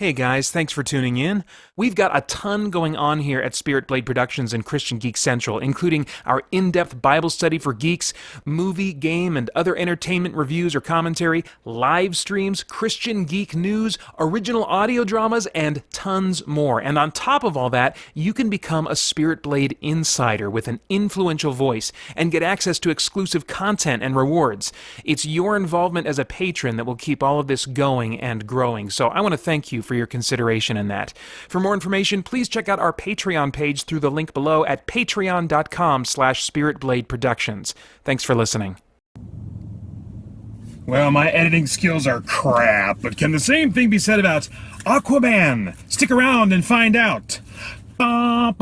Hey guys, thanks for tuning in. We've got a ton going on here at Spirit Blade Productions and Christian Geek Central, including our in-depth Bible study for geeks, movie, game, and other entertainment reviews or commentary, live streams, Christian geek news, original audio dramas, and tons more. And on top of all that, you can become a Spirit Blade insider with an influential voice and get access to exclusive content and rewards. It's your involvement as a patron that will keep all of this going and growing, so I want to thank you for your consideration in that. For more information, please check out our Patreon page through the link below at patreon.com/spiritbladeproductions. Thanks for listening. Well, my editing skills are crap, but can the same thing be said about Aquaman? Stick around and find out. Alright,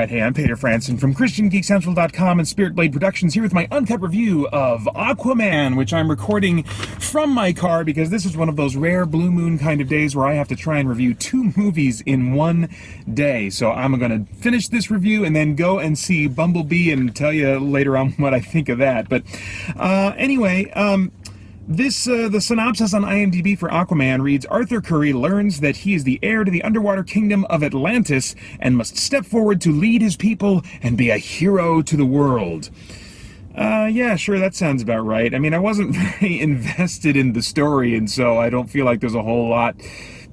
hey, I'm Peter Franson from christiangeekcentral.com and Spirit Blade Productions here with my uncut review of Aquaman, which I'm recording from my car because this is one of those rare blue moon kind of days where I have to try and review 2 movies in one day. So I'm going to finish this review and then go and see Bumblebee and tell you later on what I think of that. But anyway, the synopsis on IMDb for Aquaman reads, Arthur Curry learns that he is the heir to the underwater kingdom of Atlantis and must step forward to lead his people and be a hero to the world. Yeah, sure, that sounds about right. I mean, I wasn't very invested in the story, and so I don't feel like there's a whole lot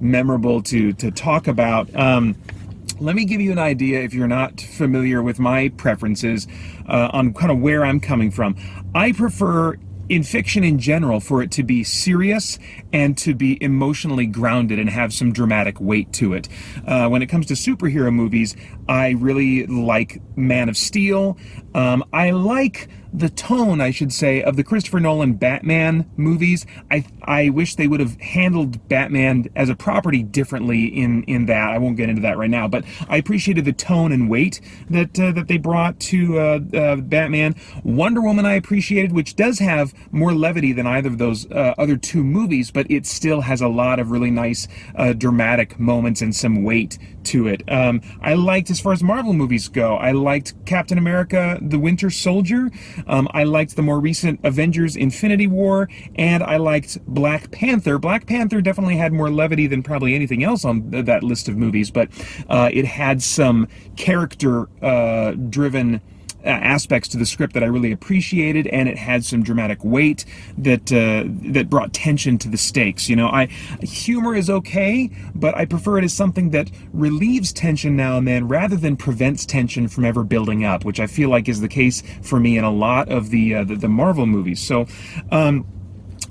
memorable to talk about. Let me give you an idea, if you're not familiar with my preferences, on kind of where I'm coming from. I prefer, in fiction in general, for it to be serious and to be emotionally grounded and have some dramatic weight to it. When it comes to superhero movies, I really like Man of Steel. I like the tone, I should say, of the Christopher Nolan Batman movies. I wish they would have handled Batman as a property differently in that. I won't get into that right now, but I appreciated the tone and weight that they brought to Batman. Wonder Woman I appreciated, which does have more levity than either of those other 2 movies, but it still has a lot of really nice dramatic moments and some weight to it. I liked, as far as Marvel movies go, I liked Captain America, The Winter Soldier. I liked the more recent Avengers Infinity War, and I liked Black Panther. Black Panther definitely had more levity than probably anything else on that list of movies, but it had some character-driven aspects to the script that I really appreciated, and it had some dramatic weight that brought tension to the stakes. You know, humor is okay, but I prefer it as something that relieves tension now and then rather than prevents tension from ever building up, which I feel like is the case for me in a lot of the Marvel movies. So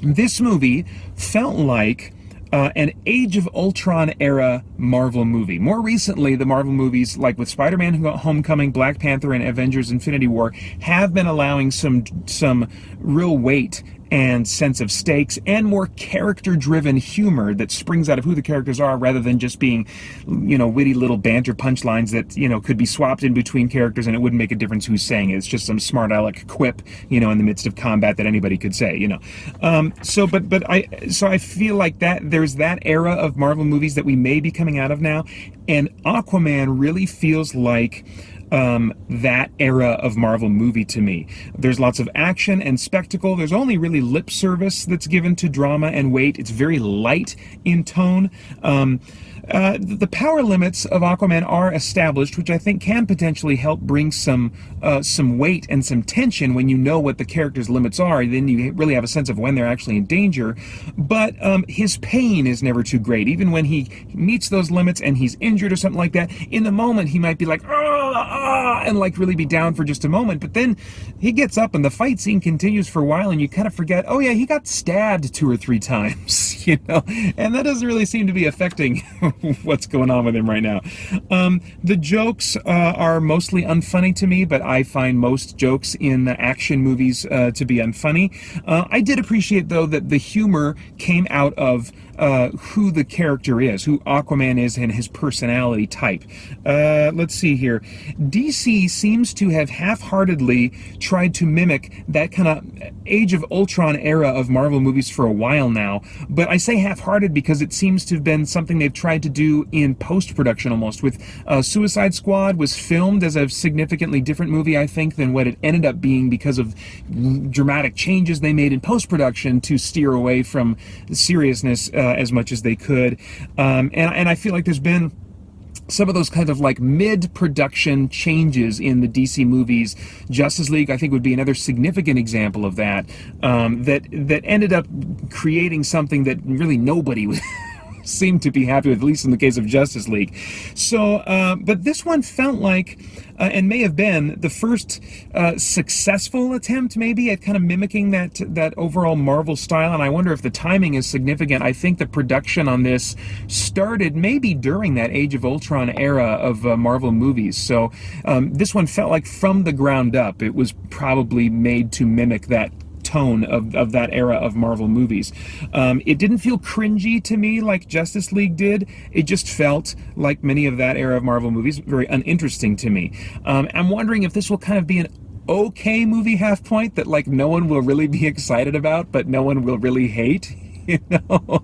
this movie felt like an Age of Ultron era Marvel movie. More recently, the Marvel movies, like with Spider-Man Homecoming, Black Panther, and Avengers Infinity War, have been allowing some real weight and sense of stakes and more character-driven humor that springs out of who the characters are rather than just being, you know, witty little banter punchlines that, you know, could be swapped in between characters and it wouldn't make a difference who's saying it. It's just some smart aleck quip, you know, in the midst of combat that anybody could say, you know. So I feel like that there's that era of Marvel movies that we may be coming out of now, and Aquaman really feels like that era of Marvel movie to me. There's lots of action and spectacle. There's only really lip service that's given to drama and weight. It's very light in tone. The power limits of Aquaman are established, which I think can potentially help bring some weight and some tension when you know what the character's limits are. Then you really have a sense of when they're actually in danger. But his pain is never too great. Even when he meets those limits and he's injured or something like that, in the moment he might be like, and like really be down for just a moment. But then he gets up and the fight scene continues for a while and you kind of forget, oh yeah, he got stabbed 2 or 3 times, you know, and that doesn't really seem to be affecting what's going on with him right now. The jokes are mostly unfunny to me, but I find most jokes in action movies to be unfunny. I did appreciate, though, that the humor came out of who the character is, who Aquaman is, and his personality type. Let's see here. DC seems to have half-heartedly tried to mimic that kind of Age of Ultron era of Marvel movies for a while now, but I say half-hearted because it seems to have been something they've tried to do in post-production almost. With Suicide Squad was filmed as a significantly different movie, I think, than what it ended up being because of dramatic changes they made in post-production to steer away from the seriousness as much as they could. And I feel like there's been some of those kind of like mid-production changes in the DC movies. Justice League, I think, would be another significant example of that, that ended up creating something that really nobody was seemed to be happy with, at least in the case of Justice League. So, but this one felt like, and may have been, the first successful attempt, maybe, at kind of mimicking that overall Marvel style, and I wonder if the timing is significant. I think the production on this started maybe during that Age of Ultron era of Marvel movies, so this one felt like from the ground up, it was probably made to mimic that tone of that era of Marvel movies. It didn't feel cringy to me like Justice League did. It just felt like many of that era of Marvel movies, very uninteresting to me. I'm wondering if this will kind of be an okay movie half point that like no one will really be excited about, but no one will really hate. You know,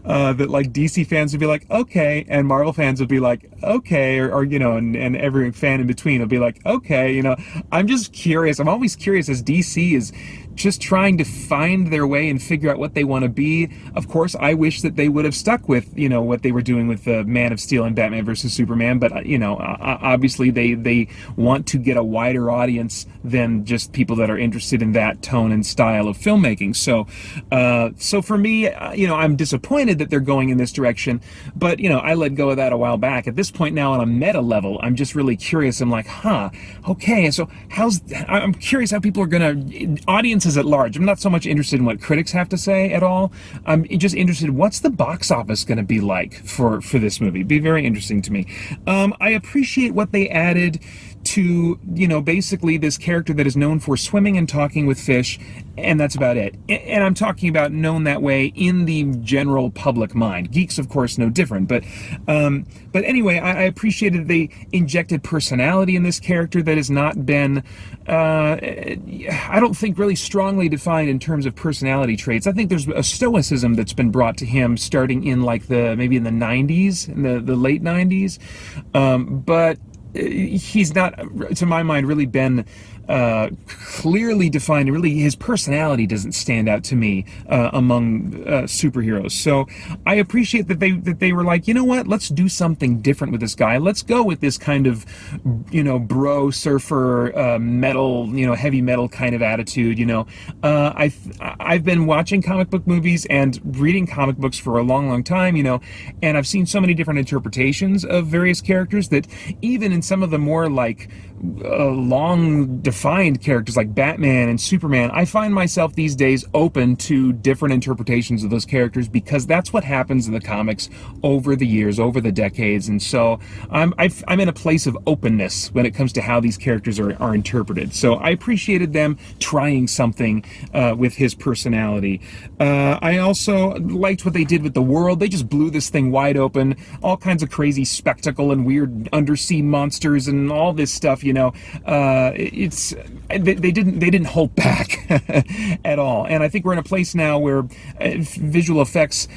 that like DC fans would be like, okay, and Marvel fans would be like, okay, or you know, and every fan in between will be like, okay, you know. I'm just curious. I'm always curious as DC is just trying to find their way and figure out what they want to be. Of course, I wish that they would have stuck with, you know, what they were doing with Man of Steel and Batman versus Superman, but, you know, obviously they want to get a wider audience than just people that are interested in that tone and style of filmmaking. So, so for me, you know, I'm disappointed that they're going in this direction, but, you know, I let go of that a while back. At this point now, on a meta level, I'm just really curious. I'm like, okay, so I'm curious how people are going to, audiences at large. I'm not so much interested in what critics have to say at all. I'm just interested in what's the box office going to be like for this movie. It'd be very interesting to me. I appreciate what they added to, you know, basically this character that is known for swimming and talking with fish, and that's about it. And I'm talking about known that way in the general public mind. Geeks, of course, no different. But anyway, I appreciated they injected personality in this character that has not been, I don't think, really strongly defined in terms of personality traits. I think there's a stoicism that's been brought to him starting in like maybe in the 90s, in the late 90s. But he's not, to my mind, really been clearly defined. Really, his personality doesn't stand out to me among superheroes. So I appreciate that they were like, you know what, let's do something different with this guy. Let's go with this kind of, you know, bro surfer metal, you know, heavy metal kind of attitude. You know, I've been watching comic book movies and reading comic books for a long time. You know, and I've seen so many different interpretations of various characters that even in some of the more like long defined characters like Batman and Superman, I find myself these days open to different interpretations of those characters because that's what happens in the comics over the years, over the decades. And so I'm in a place of openness when it comes to how these characters are interpreted. So I appreciated them trying something with his personality. I also liked what they did with the world. They just blew this thing wide open, all kinds of crazy spectacle and weird undersea monsters and all this stuff. You know, they didn't hold back at all. And I think we're in a place now where visual effects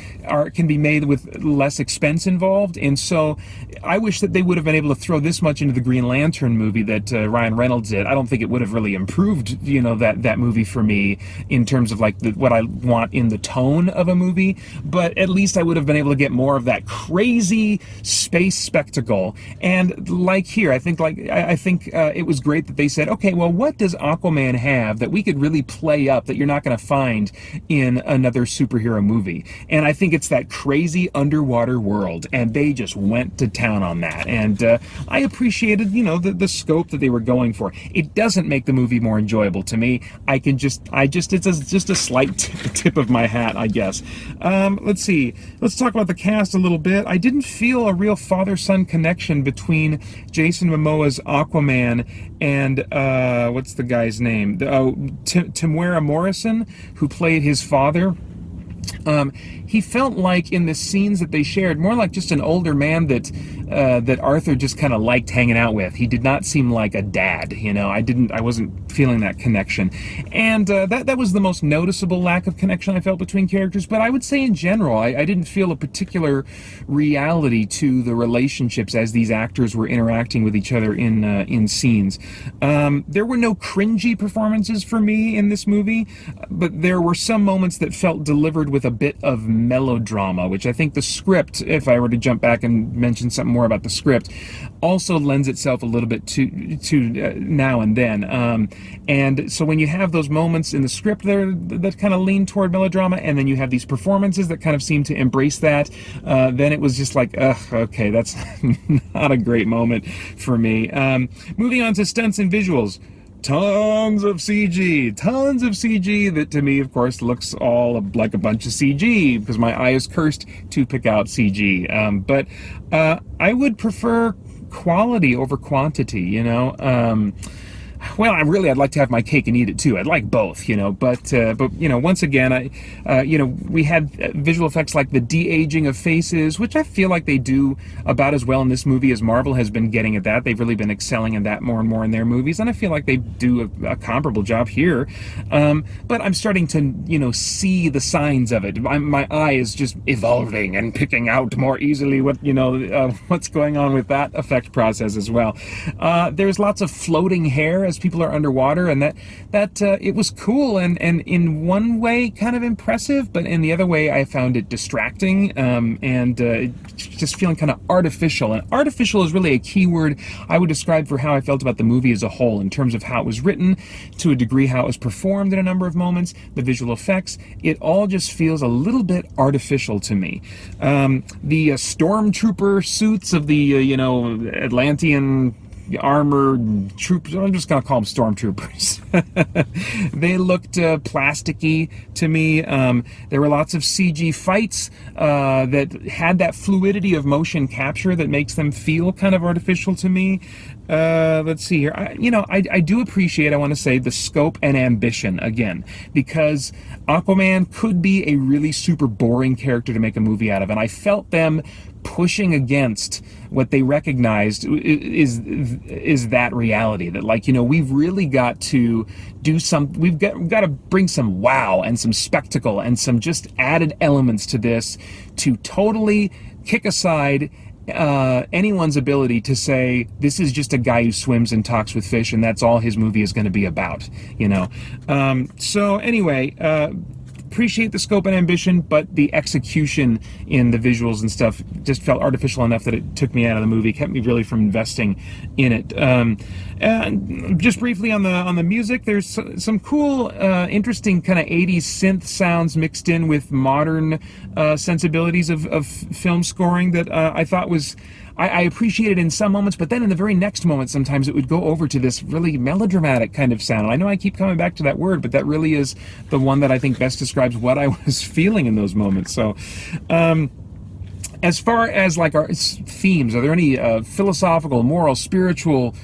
can be made with less expense involved. And so I wish that they would have been able to throw this much into the Green Lantern movie that Ryan Reynolds did. I don't think it would have really improved, you know, that movie for me in terms of like what I want in the tone of a movie. But at least I would have been able to get more of that crazy space spectacle. And like here, I think it was great that they said, okay, well, what does Aquaman have that we could really play up that you're not going to find in another superhero movie? And I think it's that crazy underwater world, and they just went to town on that. And I appreciated, you know, the scope that they were going for. It doesn't make the movie more enjoyable to me. It's just a slight tip of my hat, I guess. Let's see. Let's talk about the cast a little bit. I didn't feel a real father-son connection between Jason Momoa's Aquaman and what's the guy's name? Temuera Morrison, who played his father. He felt like in the scenes that they shared, more like just an older man that Arthur just kind of liked hanging out with. He did not seem like a dad, I wasn't feeling that connection, and that was the most noticeable lack of connection I felt between characters. But I would say in general, I didn't feel a particular reality to the relationships as these actors were interacting with each other in scenes. There were no cringy performances for me in this movie, but there were some moments that felt delivered with a bit of melodrama, which I think the script, if I were to jump back and mention something more about the script, also lends itself a little bit to now and then. And so when you have those moments in the script there that kind of lean toward melodrama, and then you have these performances that kind of seem to embrace that, then it was just like, okay, that's not a great moment for me. Moving on to stunts and visuals. Tons of CG that to me, of course, looks all like a bunch of CG because my eye is cursed to pick out CG. But I would prefer quality over quantity, Well, I'd like to have my cake and eat it too. I'd like both, But once again, we had visual effects like the de-aging of faces, which I feel like they do about as well in this movie as Marvel has been getting at that. They've really been excelling in that more and more in their movies, and I feel like they do a comparable job here. But I'm starting to, see the signs of it. My eye is just evolving and picking out more easily what's going on with that effect process as well. There's lots of floating hair as people are underwater, and that it was cool and in one way kind of impressive, but in the other way I found it distracting, and just feeling kind of artificial. And artificial is really a key word I would describe for how I felt about the movie as a whole, in terms of how it was written, to a degree how it was performed in a number of moments, the visual effects. It all just feels a little bit artificial to me. The stormtrooper suits of the Atlantean armored troopers, I'm just going to call them stormtroopers. They looked plasticky to me. There were lots of CG fights that had that fluidity of motion capture that makes them feel kind of artificial to me. Let's see here. I do appreciate, I want to say, the scope and ambition, again, because Aquaman could be a really super boring character to make a movie out of, and I felt them pushing against what they recognized is that reality, that we've really got to do we've got to bring some wow and some spectacle and some just added elements to this to totally kick aside anyone's ability to say this is just a guy who swims and talks with fish and that's all his movie is going to be about, So anyway, appreciate the scope and ambition, but the execution in the visuals and stuff just felt artificial enough that it took me out of the movie, kept me really from investing in it. And just briefly on the music, there's some cool, interesting kind of 80s synth sounds mixed in with modern sensibilities of film scoring that I thought was... I appreciated in some moments, but then in the very next moment, sometimes it would go over to this really melodramatic kind of sound. And I know I keep coming back to that word, but that really is the one that I think best describes what I was feeling in those moments. So, as far as our themes, are there any philosophical, moral, spiritual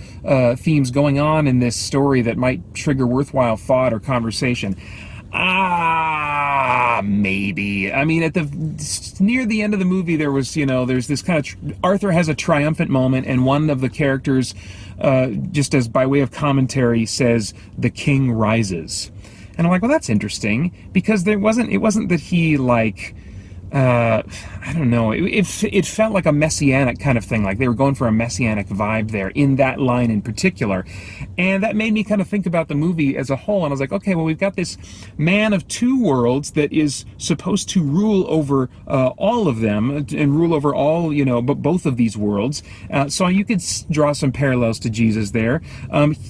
themes going on in this story that might trigger worthwhile thought or conversation? Maybe. I mean, near the end of the movie, there was, there's this kind of, Arthur has a triumphant moment, and one of the characters, just as by way of commentary, says, "The king rises." And I'm like, well, that's interesting, because it wasn't that he, I don't know, it felt like a messianic kind of thing, like they were going for a messianic vibe there in that line in particular, and that made me kind of think about the movie as a whole. And I was like, okay, well, we've got this man of two worlds that is supposed to rule over all of them and rule over all, both of these worlds, so you could draw some parallels to Jesus there.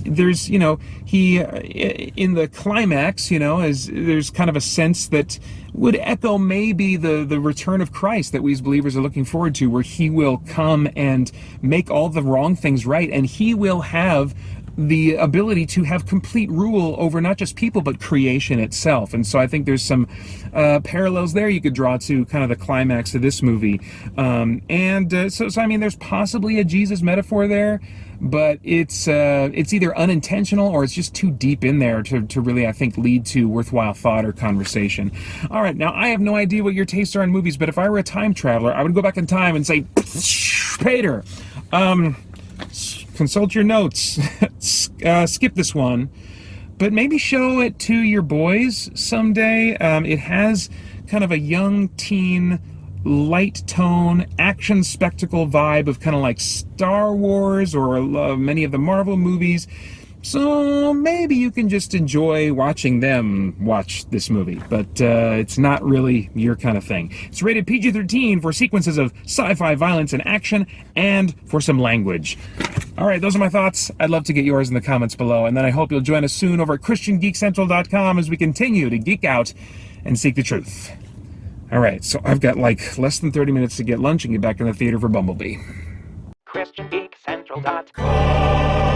There's, he in the climax, there's kind of a sense that would echo maybe the return of Christ that we as believers are looking forward to, where he will come and make all the wrong things right, and he will have the ability to have complete rule over not just people but creation itself. And so I think there's some parallels there you could draw to kind of the climax of this movie. So I mean, there's possibly a Jesus metaphor there, but it's either unintentional or it's just too deep in there to really, I think, lead to worthwhile thought or conversation. All right, now I have no idea what your tastes are in movies, but if I were a time traveler, I would go back in time and say, Peter, consult your notes, skip this one, but maybe show it to your boys someday. It has kind of a young teen, light tone, action spectacle vibe of kind of like Star Wars or many of the Marvel movies. So maybe you can just enjoy watching them watch this movie, but it's not really your kind of thing. It's rated PG-13 for sequences of sci-fi violence and action, and for some language. All right, those are my thoughts. I'd love to get yours in the comments below, and then I hope you'll join us soon over at christiangeekcentral.com as we continue to geek out and seek the truth. All right, so I've got like less than 30 minutes to get lunch and get back in the theater for Bumblebee. christiangeekcentral.com